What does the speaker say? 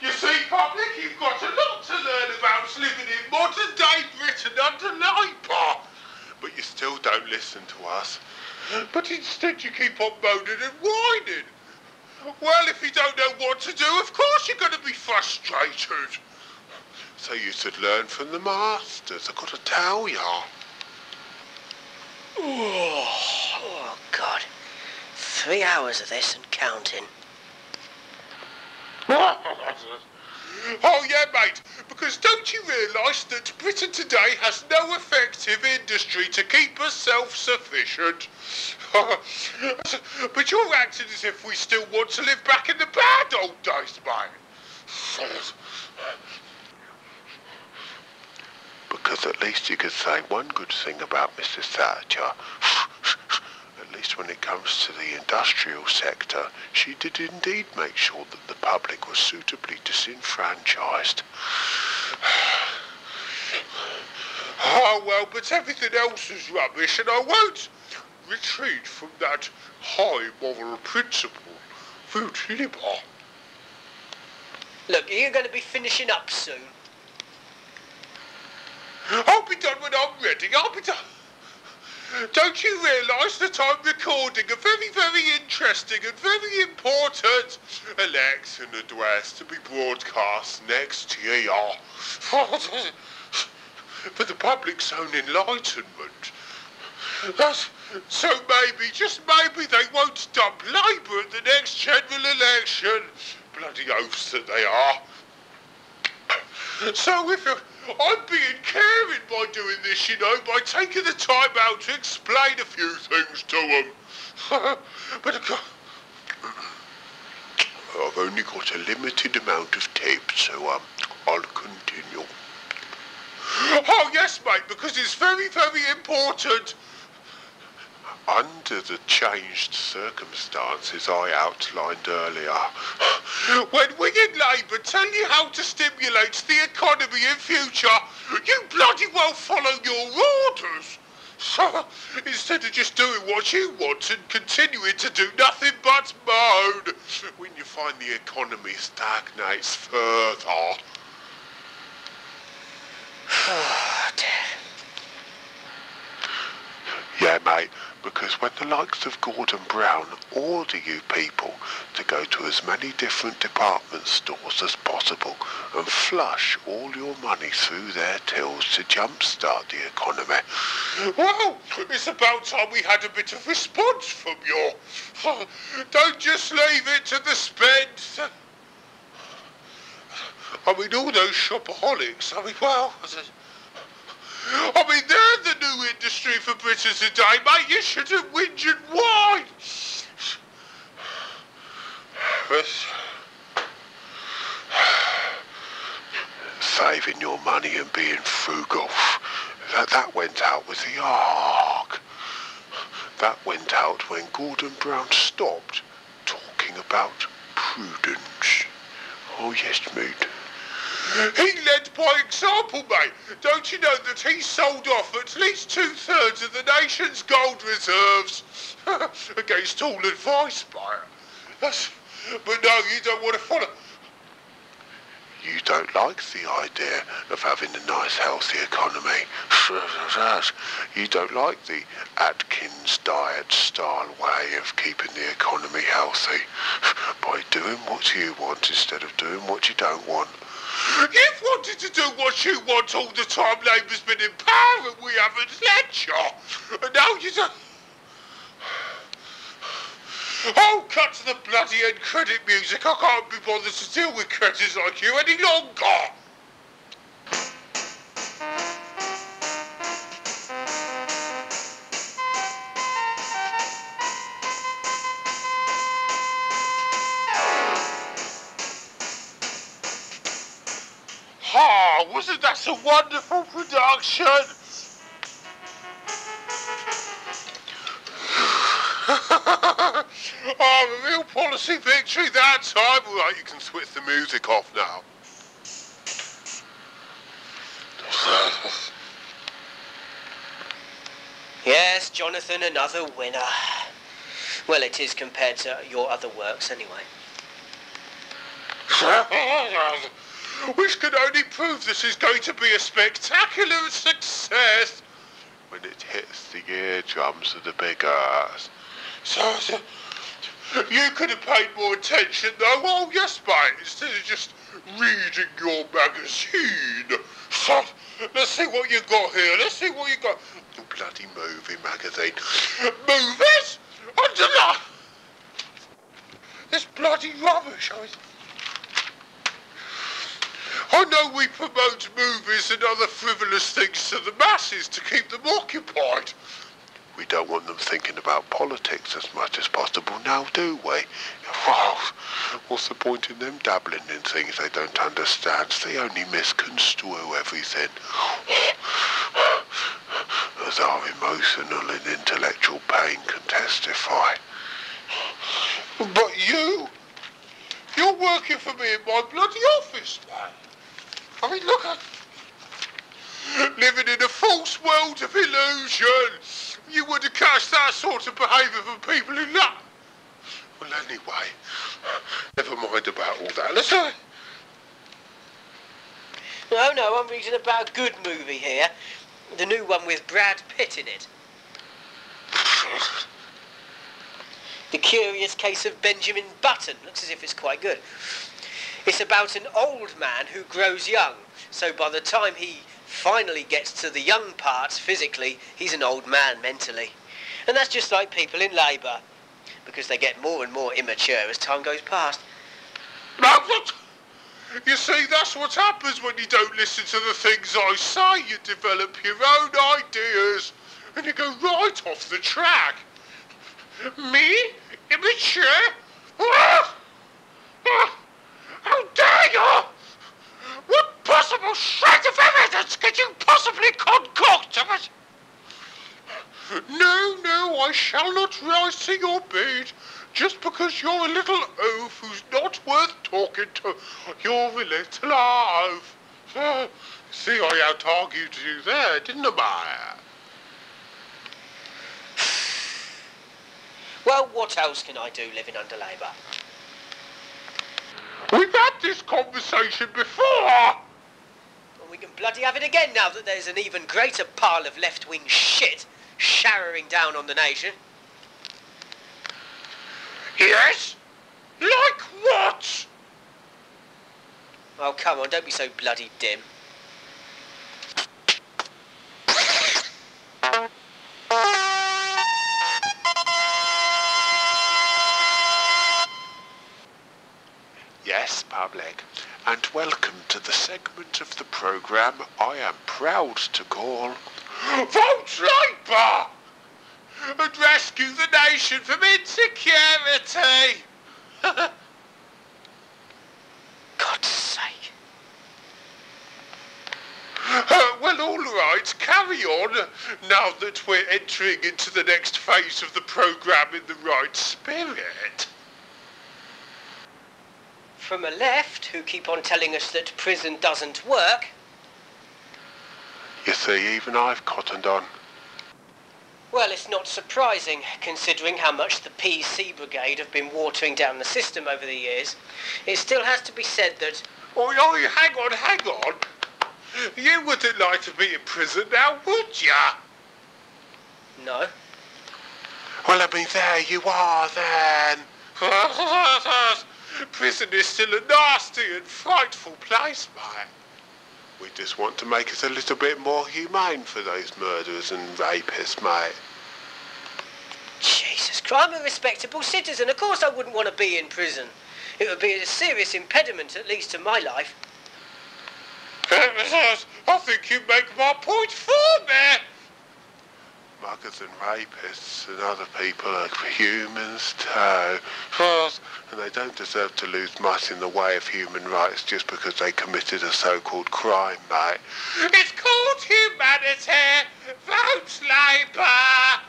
You see, public, you've got a lot to learn about living in modern-day Britain under Labour. But you still don't listen to us. But instead you keep on moaning and whining. Well, if you don't know what to do, of course you're going to be frustrated. So you should learn from the masters, I've got to tell ya. Oh, God. 3 hours of this and counting. Oh, yeah, mate, because don't you realise that Britain today has no effective industry to keep us self-sufficient? But you're acting as if we still want to live back in the bad old days, mate. Because at least you could say one good thing about Mrs. Thatcher. At least when it comes to the industrial sector, she did indeed make sure that the public was suitably disenfranchised. Oh, well, but everything else is rubbish, and I won't retreat from that high moral principle. Vote Labour. Look, are you going to be finishing up soon? I'll be done when I'm ready. I'll be done. Don't you realise that I'm recording a very, very interesting and very important election address to be broadcast next year? For the public's own enlightenment. So maybe, just maybe, they won't dump Labour at the next general election. Bloody oafs that they are. So if I'm being caring by doing this, you know, by taking the time out to explain a few things to them. But I've only got a limited amount of tape, so I'll continue. Oh yes, mate, because it's very, very important. Under the changed circumstances I outlined earlier, when we in Labour tell you how to stimulate the economy in future, you bloody well follow your orders. So, instead of just doing what you want and continuing to do nothing but moan, when you find the economy stagnates further. Oh, dear. Yeah, mate, because when the likes of Gordon Brown order you people to go to as many different department stores as possible and flush all your money through their tills to jumpstart the economy, well, it's about time we had a bit of response from you. Don't just leave it to the spend. I mean, all those shopaholics, I mean, well, I mean, they're the new industry for Britain today, mate. You shouldn't whinge and whine. Saving your money and being frugal. That went out with the ark. That went out when Gordon Brown stopped talking about prudence. Oh, yes, mate. He led by example, mate. Don't you know that he sold off at least 2/3 of the nation's gold reserves against all advice, mate? But no, you don't want to follow. You don't like the idea of having a nice, healthy economy. You don't like the Atkins diet style way of keeping the economy healthy by doing what you want instead of doing what you don't want. You've wanted to do what you want all the time Labour's been in power and we haven't let you. And now you don't... Oh, cut to the bloody end credit music. I can't be bothered to deal with creditors like you any longer. Wasn't that a wonderful production? Oh, a real policy victory that time. All right, you can switch the music off now. Yes, Johnathan, another winner. Well, it is compared to your other works, anyway. Which can only prove this is going to be a spectacular success when it hits the eardrums of the big earth. So, you could have paid more attention though. Oh yes, mate, instead of just reading your magazine. So, let's see what you got here. Let's see what you got. The bloody movie magazine. Movies? Underline! This bloody rubbish. I know we promote movies and other frivolous things to the masses to keep them occupied. We don't want them thinking about politics as much as possible now, do we? Oh, what's the point in them dabbling in things they don't understand? They only misconstrue everything. As our emotional and intellectual pain can testify. But you're working for me in my bloody office, man. I mean, look at... Living in a false world of illusion. You wouldn't catch that sort of behaviour from people who love... Well, anyway, never mind about all that. Let's go. No, I'm reading about a good movie here. The new one with Brad Pitt in it. The Curious Case of Benjamin Button. Looks as if it's quite good. It's about an old man who grows young. So by the time he finally gets to the young parts physically, he's an old man mentally. And that's just like people in labour, because they get more and more immature as time goes past. You see, that's what happens when you don't listen to the things I say. You develop your own ideas, and you go right off the track. Me? Immature? How dare you! What possible shred of evidence could you possibly concoct of it? No, I shall not rise to your bait. Just because you're a little oaf who's not worth talking to. You're a little oaf. See, I out-argued you there, didn't I? Well, what else can I do living under labour? We've had this conversation before. Well, we can bloody have it again now that there's an even greater pile of left-wing shit showering down on the nation. Yes? Like what? Oh, come on, don't be so bloody dim. Yes, public, and welcome to the segment of the programme I am proud to call Vote Labour! And rescue the nation from insecurity! God's sake. Well, all right, carry on, now that we're entering into the next phase of the programme in the right spirit. From a left, who keep on telling us that prison doesn't work. You see, even I've cottoned on. Well, it's not surprising, considering how much the PC Brigade have been watering down the system over the years. It still has to be said that... Oi, hang on. You wouldn't like to be in prison now, would ya? No. Well, I mean, there you are, then. Prison is still a nasty and frightful place, mate. We just want to make it a little bit more humane for those murderers and rapists, mate. Jesus Christ, I'm a respectable citizen. Of course I wouldn't want to be in prison. It would be a serious impediment, at least to my life. I think you make my point for me. Muggers and rapists and other people are humans too. And they don't deserve to lose much in the way of human rights just because they committed a so-called crime, mate. It's called humanity. Vote Labour.